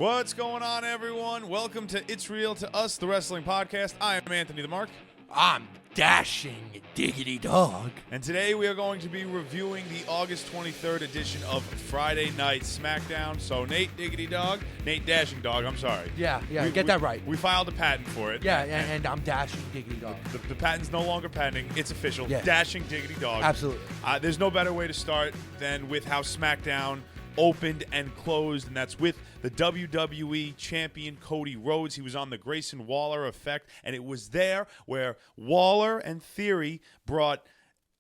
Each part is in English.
What's going on, everyone? Welcome to It's Real to Us, the wrestling podcast. I am Anthony the Mark. I'm Dashing Diggity Dog. And today we are going to be reviewing the August 23rd edition of Friday Night Smackdown. So Nate Diggity Dog, Nate Dashing Dog, I'm sorry. Yeah, get that right. We filed a patent for it. Yeah, and I'm Dashing Diggity Dog. The patent's no longer pending. It's official. Yeah. Dashing Diggity Dog. Absolutely. There's no better way to start than with how Smackdown opened and closed, and that's with the WWE champion Cody Rhodes. He was on the Grayson Waller effect, and it was there where Waller and Theory brought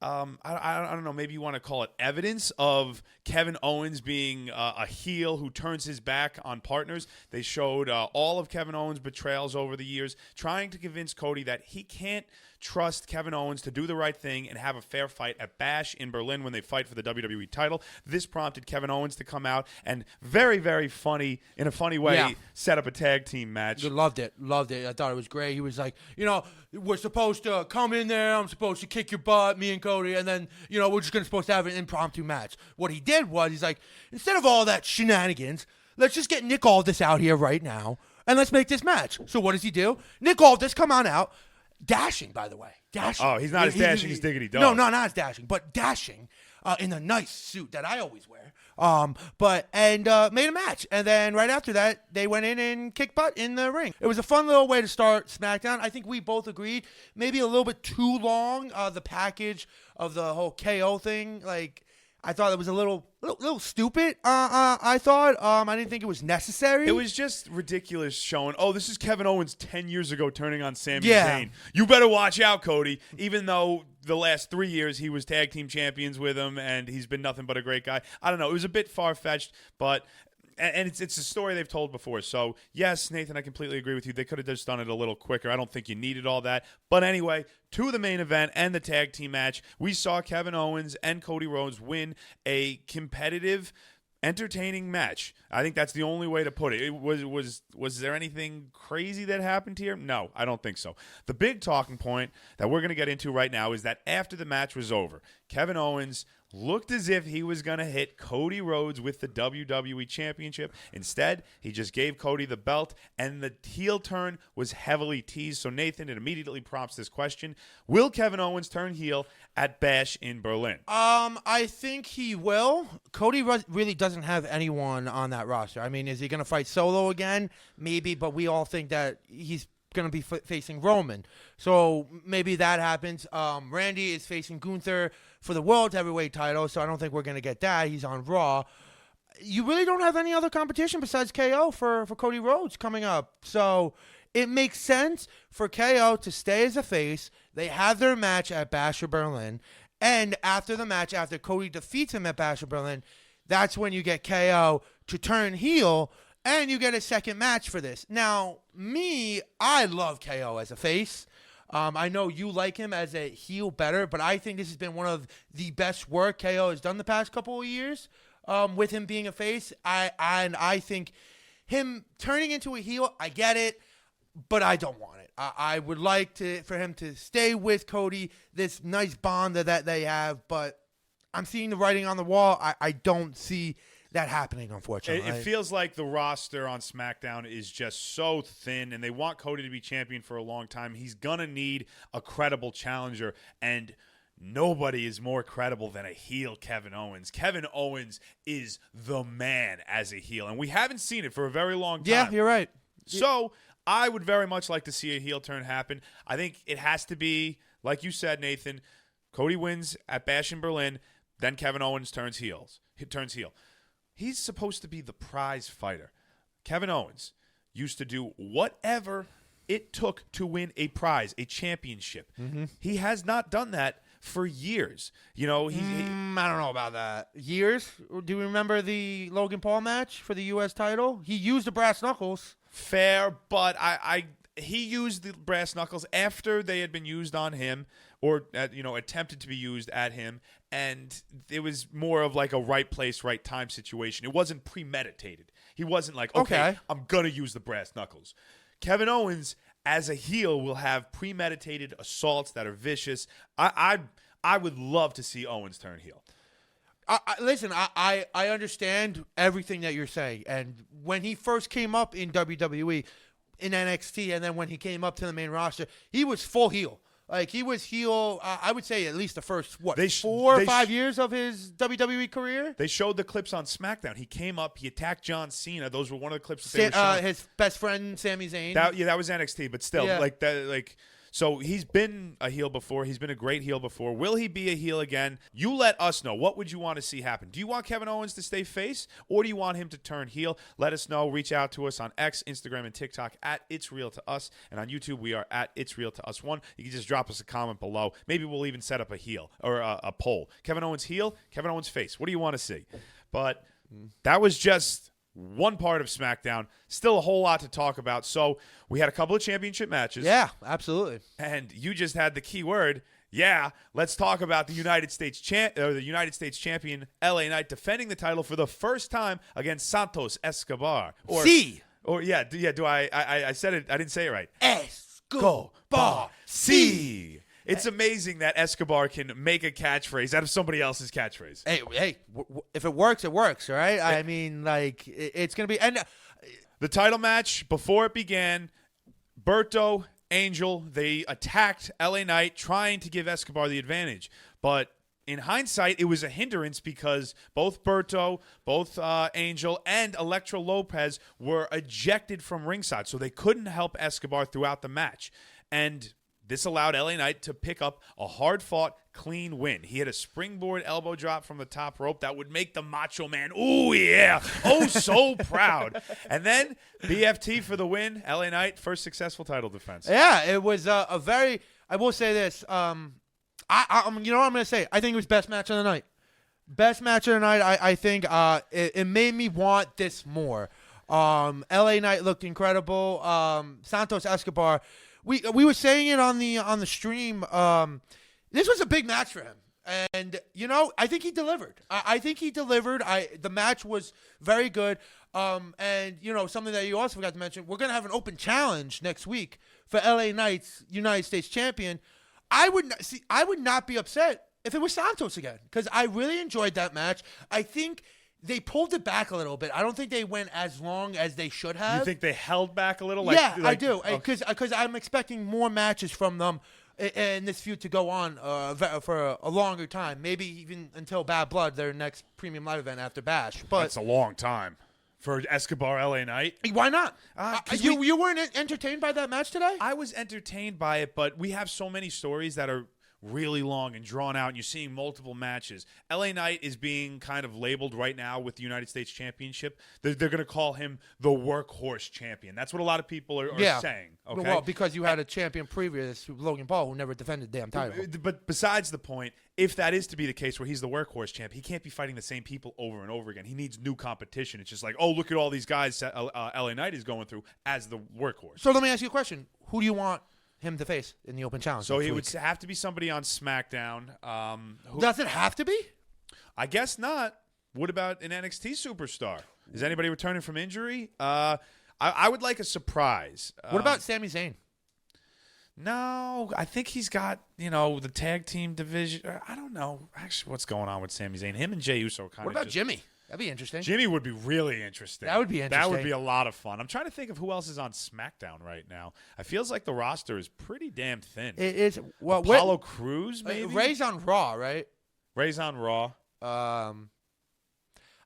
I don't know, maybe you want to call it evidence of Kevin Owens being a heel who turns his back on partners. They showed all of Kevin Owens' betrayals over the years, trying to convince Cody that he can't trust Kevin Owens to do the right thing and have a fair fight at Bash in Berlin when they fight for the WWE title. This prompted Kevin Owens to come out and very, very funny, in a funny way, set up a tag team match. Loved it. I thought it was great. He was like, we're supposed to come in there. I'm supposed to kick your butt, me and Cody, and then, we're just supposed to have an impromptu match. What he did was, he's like, instead of all that shenanigans, let's just get Nick Aldis out here right now, and let's make this match. So what does he do? Nick Aldis, come on out. Dashing, by the way. Dashing. Oh, he's not as dashing as Diggity Dog. No, not as dashing, but dashing in a nice suit that I always wear. Made a match. And then right after that, they went in and kicked butt in the ring. It was a fun little way to start SmackDown. I think we both agreed maybe a little bit too long, the package of the whole KO thing. I thought it was a little stupid. I thought I didn't think it was necessary. It was just ridiculous showing, this is Kevin Owens 10 years ago turning on Sami Zayn. You better watch out, Cody. Even though the last 3 years he was tag team champions with him and he's been nothing but a great guy. I don't know. It was a bit far-fetched, but... And it's a story they've told before. So, yes, Nathan, I completely agree with you. They could have just done it a little quicker. I don't think you needed all that. But anyway, to the main event and the tag team match, we saw Kevin Owens and Cody Rhodes win a competitive, entertaining match. I think that's the only way to put it. Was there anything crazy that happened here? No, I don't think so. The big talking point that we're going to get into right now is that after the match was over, Kevin Owens looked as if he was going to hit Cody Rhodes with the WWE Championship. Instead, he just gave Cody the belt, and the heel turn was heavily teased. So, Nathan, it immediately prompts this question. Will Kevin Owens turn heel at Bash in Berlin? I think he will. Cody really doesn't have anyone on that roster. I mean, is he going to fight solo again? Maybe, but we all think that he's going to be facing Roman. So maybe that happens. Randy is facing Gunther for the World Heavyweight title, so I don't think we're going to get that. He's on Raw. You really don't have any other competition besides KO for Cody Rhodes coming up. So it makes sense for KO to stay as a face. They have their match at Bash of Berlin. And after the match, after Cody defeats him at Bash of Berlin, that's when you get KO to turn heel, and you get a second match for this. Now, I love KO as a face. I know you like him as a heel better, but I think this has been one of the best work KO has done the past couple of years with him being a face. I think him turning into a heel, I get it, but I don't want it. I would like for him to stay with Cody, this nice bond that they have, but I'm seeing the writing on the wall. I don't see that happening, unfortunately. It feels like the roster on SmackDown is just so thin, and they want Cody to be champion for a long time. He's going to need a credible challenger, and nobody is more credible than a heel Kevin Owens. Kevin Owens is the man as a heel, and we haven't seen it for a very long time. Yeah, you're right. So I would very much like to see a heel turn happen. I think it has to be, like you said, Nathan, Cody wins at Bash in Berlin, then Kevin Owens turns heel. He's supposed to be the prize fighter. Kevin Owens used to do whatever it took to win a prize, a championship. Mm-hmm. He has not done that for years. I don't know about that. Years? Do you remember the Logan Paul match for the U.S. title? He used the brass knuckles. Fair, but he used the brass knuckles after they had been used on him, or attempted to be used at him, and it was more of like a right place, right time situation. It wasn't premeditated. He wasn't like, okay. I'm gonna use the brass knuckles. Kevin Owens, as a heel, will have premeditated assaults that are vicious. I would love to see Owens turn heel. Listen, I understand everything that you're saying. And when he first came up in WWE, in NXT, and then when he came up to the main roster, he was full heel. Like, he was heel, I would say at least the first, 4 or 5 years of his WWE career? They showed the clips on SmackDown. He came up, he attacked John Cena. Those were one of the clips that they were showing. His best friend, Sami Zayn. That was NXT, but still, so he's been a heel before. He's been a great heel before. Will he be a heel again? You let us know. What would you want to see happen? Do you want Kevin Owens to stay face, or do you want him to turn heel? Let us know. Reach out to us on X, Instagram, and TikTok at It's Real to Us. And on YouTube, we are at It's Real to Us 1. You can just drop us a comment below. Maybe we'll even set up a heel or a poll. Kevin Owens heel, Kevin Owens face. What do you want to see? But that was just one part of SmackDown. Still a whole lot to talk about. So we had a couple of championship matches. Yeah, absolutely. And you just had the key word. Yeah, let's talk about the United States champion LA Knight defending the title for the first time against Santos Escobar. I said it. I didn't say it right. Escobar. C. It's amazing that Escobar can make a catchphrase out of somebody else's catchphrase. Hey, if it works, it works, right? I mean, like, it's going to be... And the title match, before it began, Berto, Angel, they attacked LA Knight, trying to give Escobar the advantage. But in hindsight, it was a hindrance because both Berto, both Angel, and Elektra Lopez were ejected from ringside, so they couldn't help Escobar throughout the match. And this allowed LA Knight to pick up a hard-fought, clean win. He had a springboard elbow drop from the top rope that would make the Macho Man, ooh, yeah, oh, so proud. And then BFT for the win. LA Knight, first successful title defense. Yeah, it was a very, I will say this, you know what I'm going to say? I think it was best match of the night. Best match of the night, I think it made me want this more. LA Knight looked incredible. Santos Escobar, we were saying it on the stream. This was a big match for him, and I think he delivered. I think he delivered. The match was very good. And something that you also forgot to mention, we're gonna have an open challenge next week for LA Knight's United States champion. I would not be upset if it was Santos again, because I really enjoyed that match. I think they pulled it back a little bit. I don't think they went as long as they should have. You think they held back a little? I do. Because I'm expecting more matches from them in this feud to go on for a longer time. Maybe even until Bad Blood, their next premium live event after Bash. But that's a long time for Escobar LA Knight. Why not? You weren't entertained by that match today? I was entertained by it, but we have so many stories that are really long and drawn out, and you're seeing multiple matches. LA Knight is being kind of labeled right now with the United States Championship. They're going to call him the workhorse champion. That's what a lot of people are saying. Okay? Well, because you had a champion previous, Logan Paul, who never defended the damn title. But besides the point, if that is to be the case where he's the workhorse champ, he can't be fighting the same people over and over again. He needs new competition. It's just like, oh, look at all these guys LA Knight is going through as the workhorse. So let me ask you a question. Who do you want him to face in the open challenge? So he would have to be somebody on SmackDown. Does it have to be? I guess not. What about an NXT superstar? Is anybody returning from injury? I would like a surprise. What about Sami Zayn? No, I think he's got, the tag team division. I don't know actually what's going on with Sami Zayn. Him and Jey Uso kind of. What about Jimmy? That'd be interesting. Jimmy would be really interesting. That would be interesting. That would be a lot of fun. I'm trying to think of who else is on SmackDown right now. It feels like the roster is pretty damn thin. It is. Well, Apollo Crews, maybe? Ray's on Raw, right? Ray's on Raw.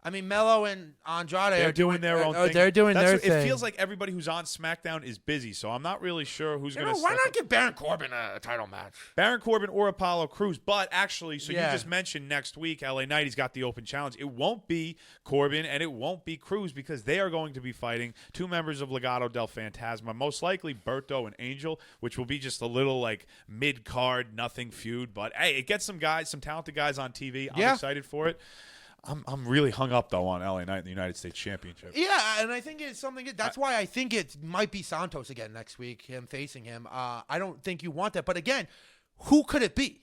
I mean, Mello and Andrade are doing their own thing. They're doing their thing. It feels like everybody who's on SmackDown is busy, so I'm not really sure who's going to why not give Baron Corbin a title match? Baron Corbin or Apollo Crews. But actually, you Yeah. just mentioned next week, LA Knight, he's got the open challenge. It won't be Corbin and it won't be Crews because they are going to be fighting two members of Legado del Fantasma, most likely Berto and Angel, which will be just a little mid-card, nothing feud. But hey, it gets some talented guys on TV. I'm excited for it. I'm really hung up, though, on LA Knight in the United States Championship. Yeah, and I think it's something – that's why I think it might be Santos again next week, him facing him. I don't think you want that. But, again, who could it be?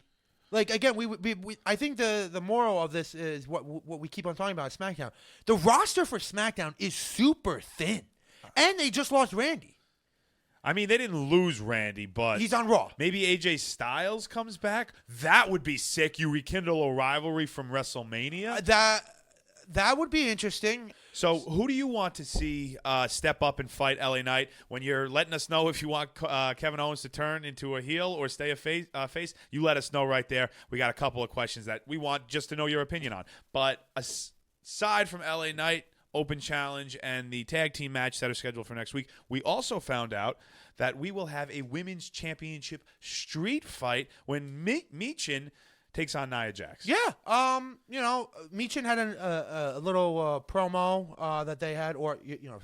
Again, I think the moral of this is what we keep on talking about at SmackDown. The roster for SmackDown is super thin, and they just lost Randy. I mean, they didn't lose Randy, but He's on Raw. Maybe AJ Styles comes back. That would be sick. You rekindle a rivalry from WrestleMania. That would be interesting. So who do you want to see step up and fight LA Knight? When you're letting us know if you want Kevin Owens to turn into a heel or stay a face, you let us know right there. We got a couple of questions that we want just to know your opinion on. But aside from LA Knight, Open Challenge, and the tag team match that are scheduled for next week, we also found out that we will have a women's championship street fight when Michin takes on Nia Jax. Yeah. Michin had a little promo that they had, or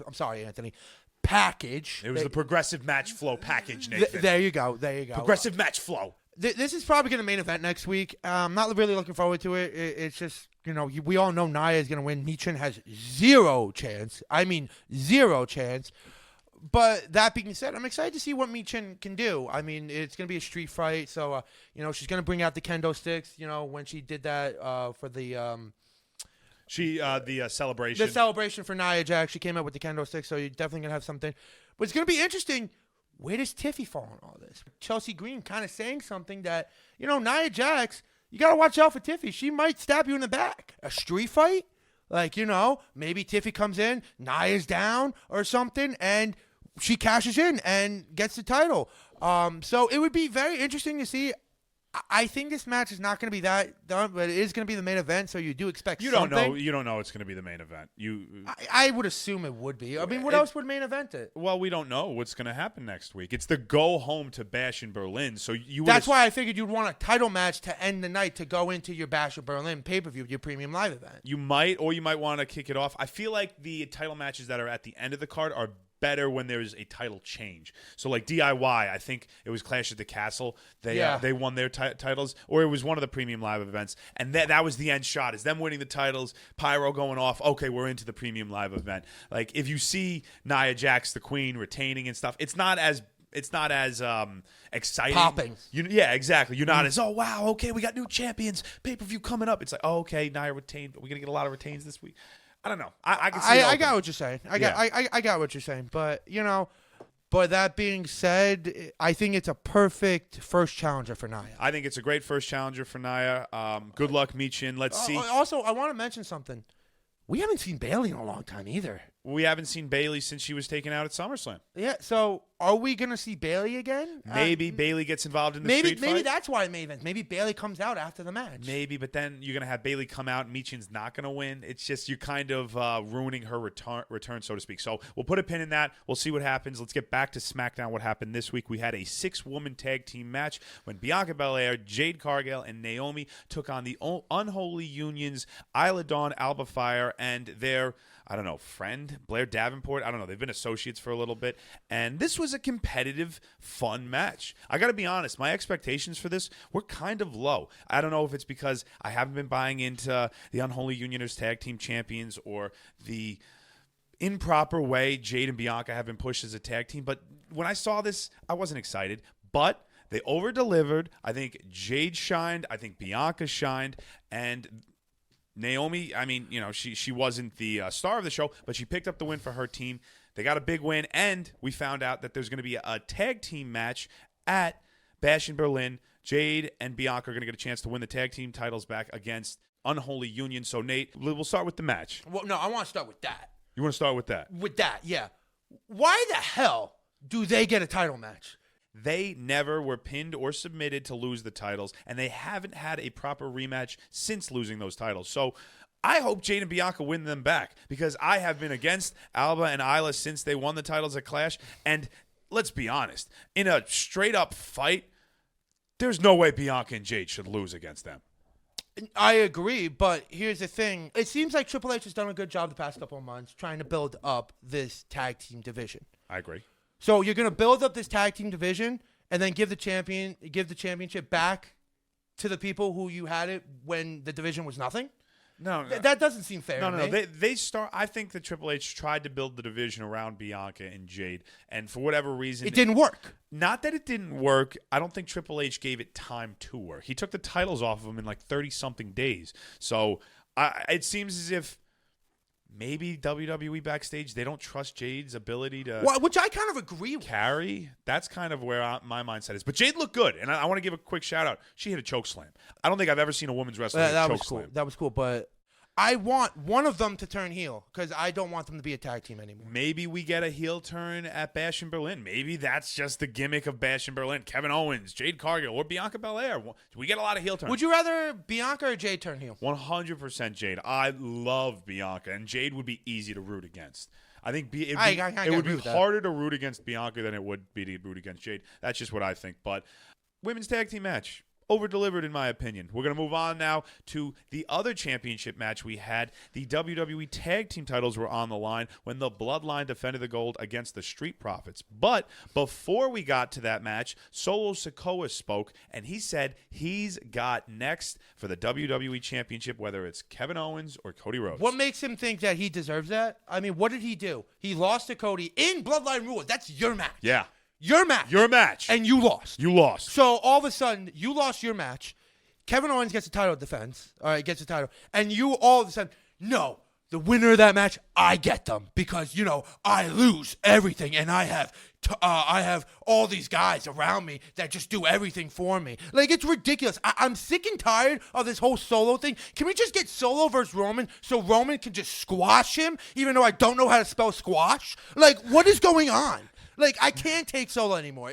I'm sorry, Anthony. Package. It was the Progressive Match Flow package, Nathan. There you go. Progressive Match Flow. This is probably going to main event next week. I'm not really looking forward to it. It's just, we all know Nia is going to win. Michin has zero chance. I mean, zero chance. But that being said, I'm excited to see what Michin can do. I mean, it's going to be a street fight. So, she's going to bring out the kendo sticks, when she did that for the celebration. The celebration for Nia Jax. She came out with the kendo sticks, so you're definitely going to have something. But it's going to be interesting. Where does Tiffy fall in all this? Chelsea Green kind of saying something that, Nia Jax, you got to watch out for Tiffy. She might stab you in the back. A street fight? Like, maybe Tiffy comes in, Nia's down or something, and she cashes in and gets the title. So it would be very interesting to see. I think this match is not going to be that done, but it is going to be the main event, so you do expect something. You don't know it's going to be the main event. I would assume it would be. I mean, what else would main event it? Well, we don't know what's going to happen next week. It's the go home to Bash in Berlin, so That's why I figured you'd want a title match to end the night to go into your Bash in Berlin pay-per-view, your premium live event. You might want to kick it off. I feel like the title matches that are at the end of the card are better when there's a title change. So like DIY, I think it was Clash at the Castle. They won their titles, or it was one of the premium live events, and that was the end shot, is them winning the titles, Pyro going off. Okay, we're into the premium live event. Like if you see Nia Jax, the Queen, retaining and stuff, it's not as exciting. Popping. Yeah, exactly. You're not as, oh, wow, okay, we got new champions, pay-per-view coming up. It's like, oh, okay, Nia retained, but we're going to get a lot of retains this week. I don't know. I can see I got what you're saying. I got what you're saying. But, but that being said, I think it's a perfect first challenger for Nia. I think it's a great first challenger for Nia. Good luck, Michin. Let's see. Also, I want to mention something. We haven't seen Bayley in a long time either. We haven't seen Bayley since she was taken out at SummerSlam. Yeah, so are we going to see Bayley again? Maybe Bayley gets involved in the street fight. Maybe that's why it main event. Maybe Bayley comes out after the match. Maybe, but then you're going to have Bayley come out and Michin's not going to win. It's just you're kind of ruining her return, so to speak. So we'll put a pin in that. We'll see what happens. Let's get back to SmackDown. What happened this week? We had a 6-woman tag team match when Bianca Belair, Jade Cargill, and Naomi took on the Unholy Unions, Isla Dawn, Alba Fire, and their friend, Blair Davenport. I don't know. They've been associates for a little bit. And this was a competitive, fun match. I got to be honest. My expectations for this were kind of low. I don't know if it's because I haven't been buying into the Unholy Union as tag team champions or the improper way Jade and Bianca have been pushed as a tag team. But when I saw this, I wasn't excited. But they over-delivered. I think Jade shined. I think Bianca shined. And Naomi, I mean, she wasn't the star of the show, but she picked up the win for her team. They got a big win, and we found out that there's going to be a tag team match at Bash in Berlin. Jade and Bianca are going to get a chance to win the tag team titles back against Unholy Union. So, Nate, we'll start with the match. Well, no, I want to start with that. You want to start with that? With that, yeah. Why the hell do they get a title match? They never were pinned or submitted to lose the titles, and they haven't had a proper rematch since losing those titles. So I hope Jade and Bianca win them back, because I have been against Alba and Isla since they won the titles at Clash. And let's be honest, in a straight-up fight, there's no way Bianca and Jade should lose against them. I agree, but here's the thing. It seems like Triple H has done a good job the past couple of months trying to build up this tag team division. I agree. So you're going to build up this tag team division and then give the championship back to the people who you had it when the division was nothing? No. That doesn't seem fair. No. I think that Triple H tried to build the division around Bianca and Jade, and for whatever reason, it didn't work. Not that it didn't work. I don't think Triple H gave it time to work. He took the titles off of them in like 30-something days. So it seems as if maybe WWE backstage, they don't trust Jade's ability to which I kind of agree with. carry. That's kind of where my mindset is. But Jade looked good, and I want to give a quick shout out. She hit a choke slam. I don't think I've ever seen a women's wrestler hit a choke slam. That was cool, but I want one of them to turn heel because I don't want them to be a tag team anymore. Maybe we get a heel turn at Bash in Berlin. Maybe that's just the gimmick of Bash in Berlin. Kevin Owens, Jade Cargill, or Bianca Belair. We get a lot of heel turns. Would you rather Bianca or Jade turn heel? 100% Jade. I love Bianca, and Jade would be easy to root against. I think it would be harder to root against Bianca than it would be to root against Jade. That's just what I think. But women's tag team match. Over-delivered, in my opinion. We're going to move on now to the other championship match we had. The WWE Tag Team titles were on the line when the Bloodline defended the gold against the Street Profits. But before we got to that match, Solo Sikoa spoke, and he said he's got next for the WWE Championship, whether it's Kevin Owens or Cody Rhodes. What makes him think that he deserves that? I mean, what did he do? He lost to Cody in Bloodline Rules. That's your match. Yeah. Your match. Your match. And you lost. You lost. So all of a sudden, you lost your match. Kevin Owens gets the title defense. All right, gets the title. And you all of a sudden, no, the winner of that match, I get them. Because, I lose everything. And I have all these guys around me that just do everything for me. Like, it's ridiculous. I'm sick and tired of this whole Solo thing. Can we just get Solo versus Roman so Roman can just squash him, even though I don't know how to spell squash? Like, what is going on? Like, I can't take Solo anymore.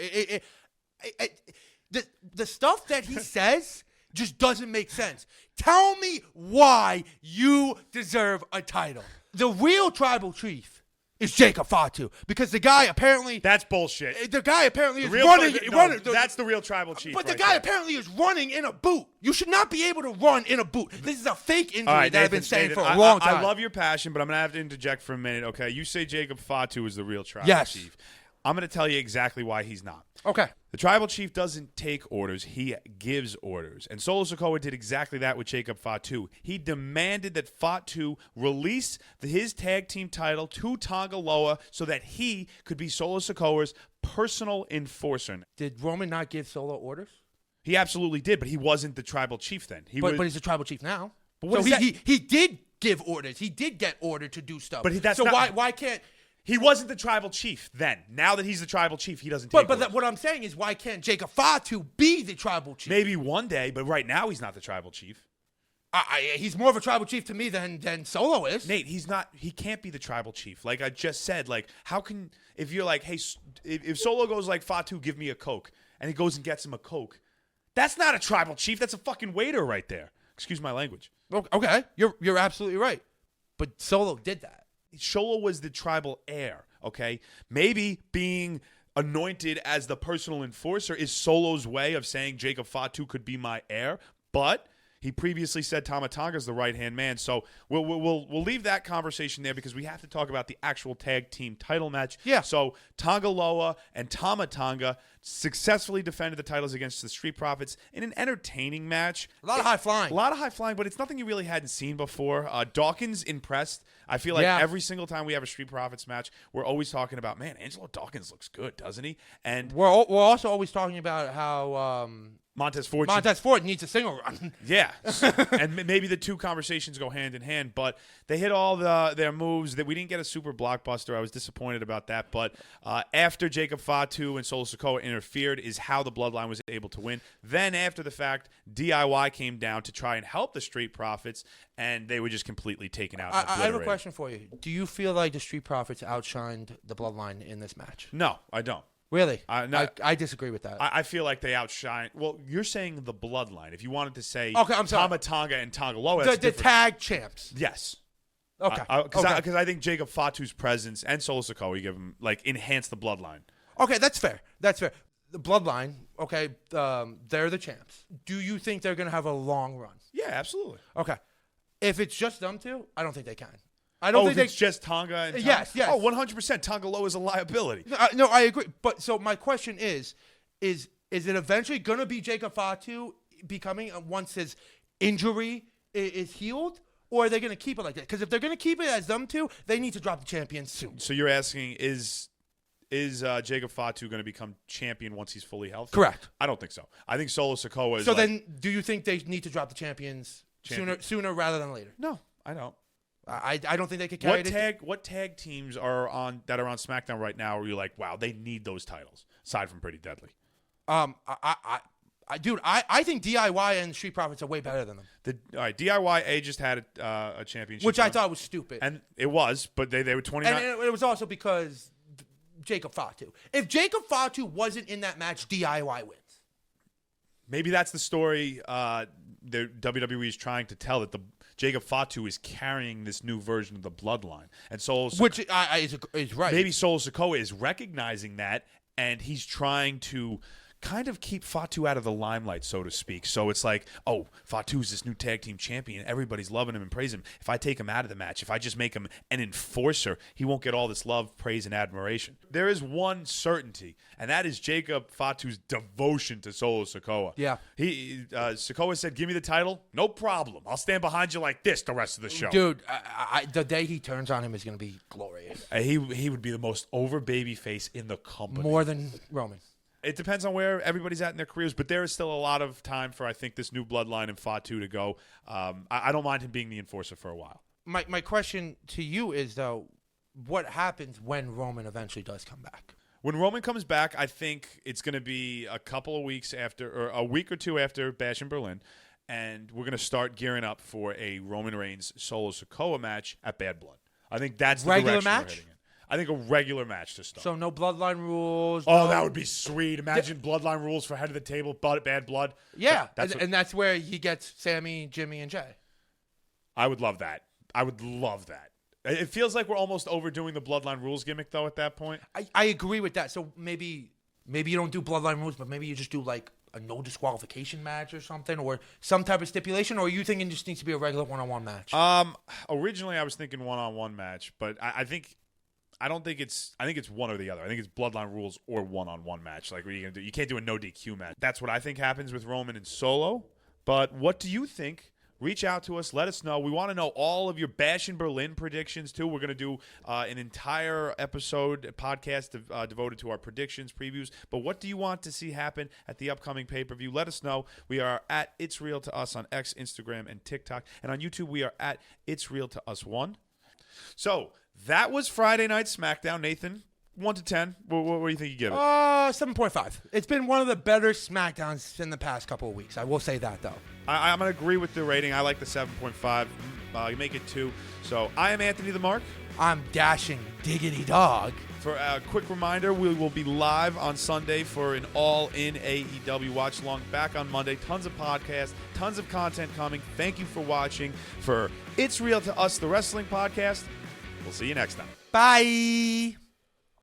The stuff that he says just doesn't make sense. Tell me why you deserve a title. The real tribal chief is Jacob Fatu because the guy apparently... That's bullshit. The guy apparently is running... That's the real tribal chief. But the guy apparently is running in a boot. You should not be able to run in a boot. This is a fake injury that I've been saying for a long time. I love your passion, but I'm going to have to interject for a minute, okay? You say Jacob Fatu is the real tribal chief. I'm going to tell you exactly why he's not. Okay. The tribal chief doesn't take orders. He gives orders. And Solo Sikoa did exactly that with Jacob Fatu. He demanded that Fatu release his tag team title to Tonga Loa so that he could be Solo Sikoa's personal enforcer. Did Roman not give Solo orders? He absolutely did, but he wasn't the tribal chief then. But he's the tribal chief now. But he did give orders. He did get ordered to do stuff. But why can't... He wasn't the tribal chief then. Now that he's the tribal chief, he doesn't take orders. What I'm saying is, why can't Jacob Fatu be the tribal chief? Maybe one day, but right now he's not the tribal chief. He's more of a tribal chief to me than Solo is. Nate, he's not. He can't be the tribal chief. Like I just said, like how can if you're like, hey, if Solo goes like Fatu, give me a Coke, and he goes and gets him a Coke, that's not a tribal chief. That's a fucking waiter right there. Excuse my language. Okay, you're absolutely right, but Solo did that. Solo was the tribal heir, okay? Maybe being anointed as the personal enforcer is Solo's way of saying Jacob Fatu could be my heir, but he previously said Tama Tonga's the right-hand man, so we'll leave that conversation there because we have to talk about the actual tag team title match. Yeah. So Tonga Loa and Tama Tonga successfully defended the titles against the Street Profits in an entertaining match. A lot of high flying, but it's nothing you really hadn't seen before. Dawkins impressed. I feel like every single time we have a Street Profits match, we're always talking about, man, Angelo Dawkins looks good, doesn't he? And we're also always talking about how Montez Ford needs a single run. Yeah, and maybe the two conversations go hand in hand, but they hit all their moves. That we didn't get a super blockbuster. I was disappointed about that, but after Jacob Fatu and Solo Sikoa interfered is how the Bloodline was able to win. Then after the fact, DIY came down to try and help the Street Profits, and they were just completely taken out. I have a question for you. Do you feel like the Street Profits outshined the Bloodline in this match? No, I don't. Really? I disagree with that. I feel like they outshine. Well, you're saying the Bloodline. If you wanted to say I'm sorry. Tama Tonga and Tonga Loa, the tag champs. Yes. Okay. Because I think Jacob Fatu's presence and Solo Sikoa give him enhance the Bloodline. Okay, that's fair. The Bloodline. Okay, they're the champs. Do you think they're gonna have a long run? Yeah, absolutely. Okay. If it's just them two, I don't think they can. I don't think it's just Tonga and Tonga? Yes. Oh, 100%. Tonga Loa is a liability. No, I agree. But so my question is it eventually going to be Jacob Fatu becoming once his injury is healed? Or are they going to keep it like that? Because if they're going to keep it as them two, they need to drop the champion soon. So you're asking, is Jacob Fatu going to become champion once he's fully healthy? Correct. I don't think so. I think Solo Sikoa is then do you think they need to drop the champions sooner rather than later? No, I don't. I don't think they could carry it. What tag teams are on SmackDown right now where you're like, wow, they need those titles aside from Pretty Deadly? I think DIY and Street Profits are way better than them. All right, DIY just had a championship, which I thought was stupid, and it was, but they were 29. And it was also because Jacob Fatu. If Jacob Fatu wasn't in that match, DIY wins. Maybe that's the story the WWE is trying to tell, that the Jacob Fatu is carrying this new version of the Bloodline, and which is right. Maybe Solo Sikoa is recognizing that, and he's trying to kind of keep Fatu out of the limelight, so to speak. So it's like, oh, Fatu's this new tag team champion. Everybody's loving him and praising him. If I take him out of the match, if I just make him an enforcer, he won't get all this love, praise, and admiration. There is one certainty, and that is Jacob Fatu's devotion to Solo Sikoa. Yeah. Sikoa said, give me the title. No problem. I'll stand behind you like this the rest of the show. Dude, the day he turns on him is going to be glorious. He would be the most over baby face in the company. More than Roman. It depends on where everybody's at in their careers, but there is still a lot of time for, I think, this new Bloodline and Fatu to go. I don't mind him being the enforcer for a while. My question to you is, though, what happens when Roman eventually does come back? When Roman comes back, I think it's going to be a couple of weeks after, or a week or two after Bash in Berlin, and we're going to start gearing up for a Roman Reigns Solo Sikoa match at Bad Blood. I think that's the regular direction match. we're heading in. I think a regular match to start. So no Bloodline rules. Oh, that would be sweet. Imagine Bloodline rules for Head of the Table, Bad Blood. Yeah, and that's where he gets Sammy, Jimmy, and Jay. I would love that. I would love that. It feels like we're almost overdoing the Bloodline rules gimmick, though, at that point. I agree with that. So maybe you don't do Bloodline rules, but maybe you just do like a no disqualification match or something, or some type of stipulation, or are you thinking it just needs to be a regular one-on-one match? Originally I was thinking one-on-one match, but I think it's one or the other. I think it's Bloodline rules or one-on-one match. Like, what are you gonna do? You can't do a no DQ match. That's what I think happens with Roman and Solo. But what do you think? Reach out to us. Let us know. We want to know all of your Bash in Berlin predictions, too. We're going to do an entire podcast devoted to our predictions, previews. But what do you want to see happen at the upcoming pay-per-view? Let us know. We are at It's Real to Us on X, Instagram, and TikTok. And on YouTube, we are at It's Real to Us 1. So that was Friday Night SmackDown. Nathan, 1 to 10. What do you think you give it? 7.5. It's been one of the better SmackDowns in the past couple of weeks. I will say that, though. I'm going to agree with the rating. I like the 7.5. You make it 2. So I am Anthony the Mark. I'm Dashing Diggity Dog. For a quick reminder, we will be live on Sunday for an all-in AEW watch-along. Back on Monday. Tons of podcasts, tons of content coming. Thank you for watching. For It's Real to Us, the wrestling podcast. We'll see you next time. Bye.